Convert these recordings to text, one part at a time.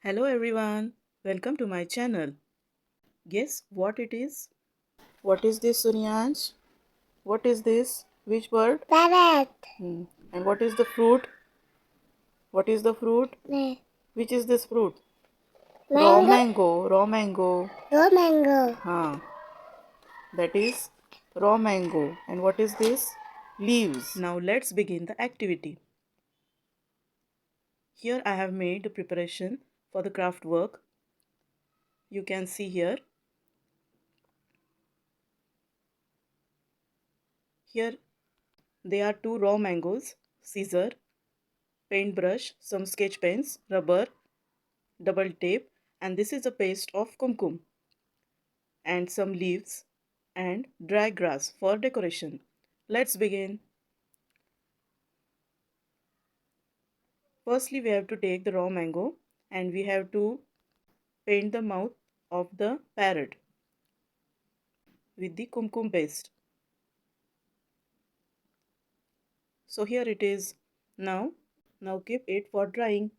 Hello everyone, welcome to my channel. Guess what it is? What is this, Suryansh? What is this? Which bird? Parrot. And what is the fruit? What is the fruit? Which is this fruit? Raw Mango. mango, raw mango. Raw mango. Huh. That is raw mango. And what is this? Leaves. Now let's begin the activity. Here I have made the preparation for the craft work. You can see here. Here there are two raw mangoes, scissor, paintbrush, some sketch pens, rubber, double tape, and this is a paste of kumkum and some leaves and dry grass for decoration. Let's begin. Firstly, we have to take the raw mango and we have to paint the mouth of the parrot with the kumkum paste. So here it is now. Now keep it for drying.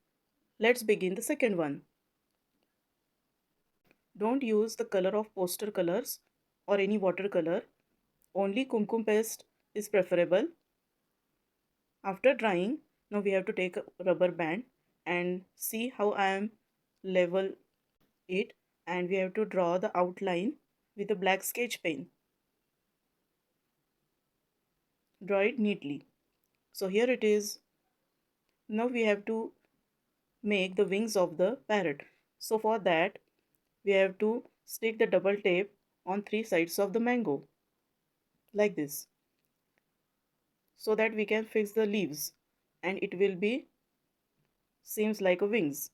Let's begin the second one. Don't use the color of poster colors or any watercolor. Only kumkum paste is preferable. After drying, now we have to take a rubber band and see how I am level it, and we have to draw the outline with a black sketch pen. Draw it neatly. So here it is. Now we have to make the wings of the parrot. So for that we have to stick the double tape on three sides of the mango like this, so that we can fix the leaves and it will be seems like a wings.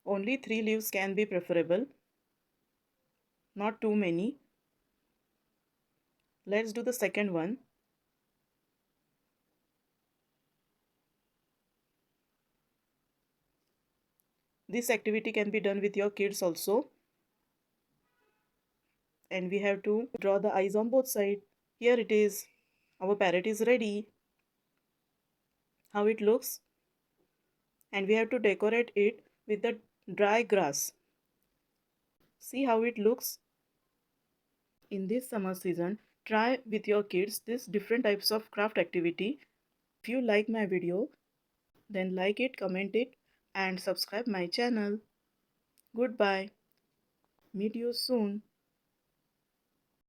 Only three leaves can be preferable, not too many. Let's do the second one. This activity can be done with your kids also. And we have to draw the eyes on both sides. Here it is. Our parrot is ready. How it looks. And we have to decorate it with the dry grass. See how it looks. In this summer season, try with your kids this different types of craft activity. If you like my video, then like it, comment it, and subscribe my channel. Goodbye. Meet you soon.